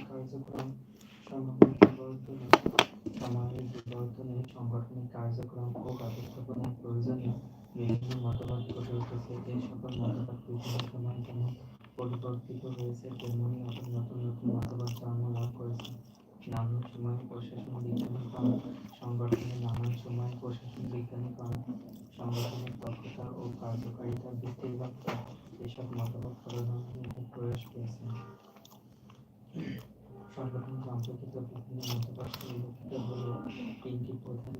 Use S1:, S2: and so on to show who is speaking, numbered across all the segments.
S1: কার্যক্রম সাংগঠনিক বিবর্তনে সমাজের বিবর্তনে সাংগঠনিক কার্যক্রম ও ব্যবস্থাপনায় প্রয়োজনীয় বিভিন্ন মতবাদ গড়ে উঠেছে। এই সকল মতবাদ বিভিন্ন সময় যেমন পরিবর্তিত হয়েছে, তেমনি আবার নতুন নতুন মতবাদ জন্ম লাভ করেছে। নানান সময় প্রশাসন বিজ্ঞানীগণ সংগঠনের নানান সময় প্রশাসন বিজ্ঞানীগণ সংগঠনের দক্ষতা ও কার্যকারিতার বৃদ্ধির লক্ষ্যে এসব মতবাদ প্রয়াস করেছেন। সংগঠন সম্পর্কিত বিভিন্ন মতবাদ পরিলক্ষিত হলেও তিনটি প্রধান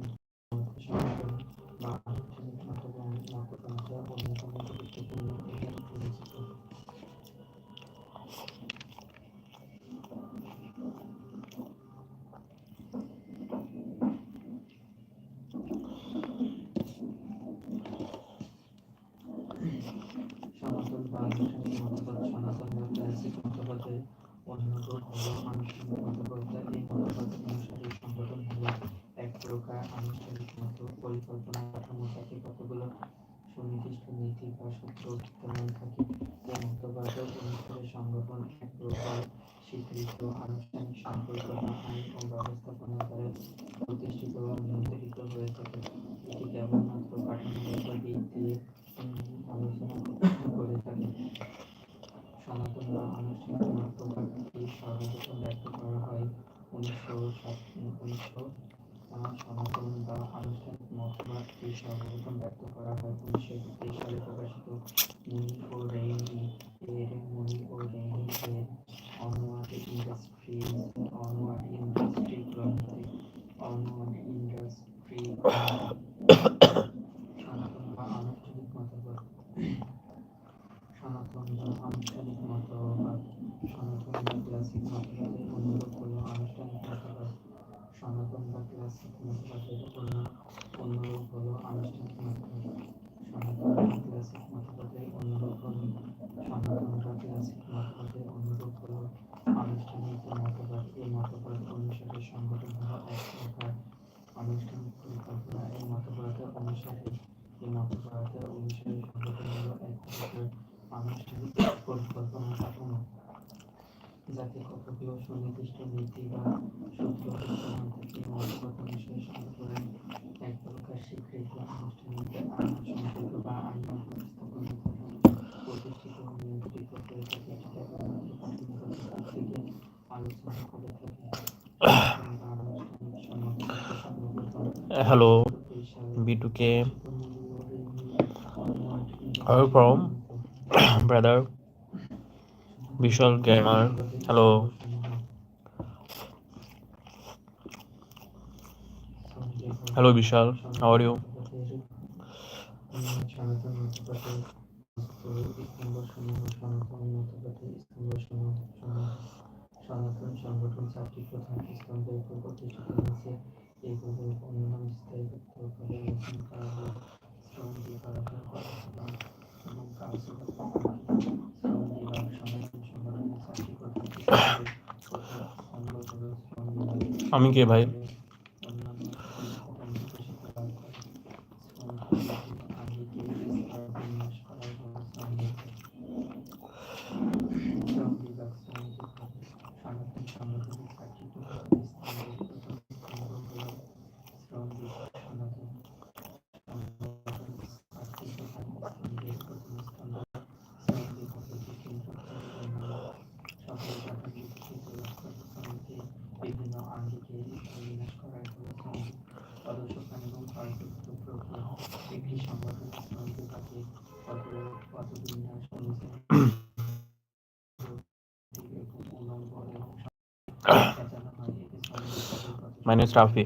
S1: সংগঠন বা আনুষ্ঠানিক মতবাদ অন্যতম গুরুত্বপূর্ণ এবং পরিচিত। সনাতন বা আনুষ্ঠানিক মতবাদ সনাতন বা ক্লাসিক মতবাদের অন্য রূপ হল আনুষ্ঠানিক মতবাদ। এই মতবাদ অনুসারে সংগঠন হল এক প্রকার আনুষ্ঠানিক মত পরিকল্পনা কাঠামো, যাতে কতগুলো সুনির্দিষ্ট নীতি বা সূত্র বিদ্যমান থাকে। এই মতবাদ অনুসারে সংগঠন এক প্রকার স্বীকৃত আনুষ্ঠানিক সম্পর্ক বা আইন ও ব্যবস্থাপনা দ্বারা প্রতিষ্ঠিত ও নিয়ন্ত্রিত হয়ে থাকে। এটি কেবলমাত্র কাঠামোগত দিক দিয়ে আলোচনা করে থাকে। সনাতন বা আনুষ্ঠানিক মতবাদটি সর্বপ্রথম ব্যক্ত করা হয় 1900। সনাতন বা আনুষ্ঠানিক মতবাদটি সর্বপ্রথম ব্যক্ত করা হয় 1931 সালে প্রকাশিত মুনি ও রেইনি এর অনওয়ার্ড ইন্ডাস্ট্রি গ্রন্থে। সনাতন বা আনুষ্ঠানিক মতবাদ। সনাতন বা আনুষ্ঠানিক মতবাদ সনাতন বা ক্লাসিক মতবাদের অনুরূপ হল আনুষ্ঠানিক মতবাদ। সনাতন বা ক্লাসিক মতবাদের অনুরূপ হল আনুষ্ঠানিক মতবাদ। সনাতন বা ক্লাসিক মতবাদের অনুরূপ হল সনাতন বা ক্লাসিক মতবাদের অনুরূপ হল আনুষ্ঠানিক মতবাদ। এই মতবাদ অনুসারে সংগঠন হল এক প্রকার আনুষ্ঠানিক পরিকল্পনা। এই মতবাদ অনুসারে সংগঠন হল এক প্রকার আনুষ্ঠানিক পরিকল্পনা কাঠামো, যাতে কতগুলো সুনির্দিষ্ট নীতি বা সূত্র বিদ্যমান থাকে। এই মতবাদ অনুসারে সংগঠন এক প্রকার স্বীকৃত আনুষ্ঠানিক সম্পর্ক বা আইন ও ব্যবস্থাপনা দ্বারা প্রতিষ্ঠিত ও নিয়ন্ত্রিত হয়ে থাকে। এটি কেবলমাত্র কাঠামোগত দিক থেকে আলোচনা করে থাকে। সনাতন বা আনুষ্ঠানিক মতবাদটি সর্বপ্রথম
S2: Hello,
S1: 1923 সালে
S2: B2K.
S1: প্রকাশিত মুনি ও rainy onward
S2: How are you
S1: industry
S2: from,
S1: গ্রন্থে।
S2: brother? Visual Gamer.
S1: মতবাদের
S2: Hello.
S1: স্তম্ভসমূহ
S2: Hello, Vishal. How are you?
S1: সনাতন মতবাদের স্তম্ভসমূহ। সনাতন সংগঠন চারটি প্রধান স্তম্ভের উপর প্রতিষ্ঠিত হয়েছে। এগুলোর অন্যান্য বিস্তারিত ভাবে আলোচনা করা হলো। শ্রম বিভাগ, ব্যবস্থাপনা এবং কার্যকর শ্রম বিভাগ। সনাতন সংগঠনের চারটি প্রধান স্তম্ভের প্রথম স্তম্ভ হল শ্রম বিভাগ।
S2: আমি কে ভাই?
S1: অন্যান্য সকল উপাদান বিকশিত লাভ করে। শ্রমকে বিভিন্ন আঙ্গিকে স্তর বিন্যাস করাই হল শ্রম বিভাগ। সনাতন সংগঠনের চারটি প্রধান স্তম্ভের প্রথম স্তম্ভ হল শ্রম বিভাগ। সনাতন সংগঠনের চারটি প্রধান স্তম্ভের প্রথম স্তম্ভ শ্রম বিভাগ। এটি কেন্দ্রস্থলে অন্যান্য সকল উপাদান বিকশিত লাভ করে। শ্রমকে বিভিন্ন আঙ্গিকে স্তরবিন্যাস করাই হল শ্রম বিভাগ। পদসংখ্যান এবং কার্যগত প্রক্রিয়া। একটি সংগঠনের শ্রম বিভাগে পদবিন্যাস অনুযায়ী এবং উলম্ব এবং সাজানো হয়। একে শ্রম বিভাগের
S2: My name is Rafi.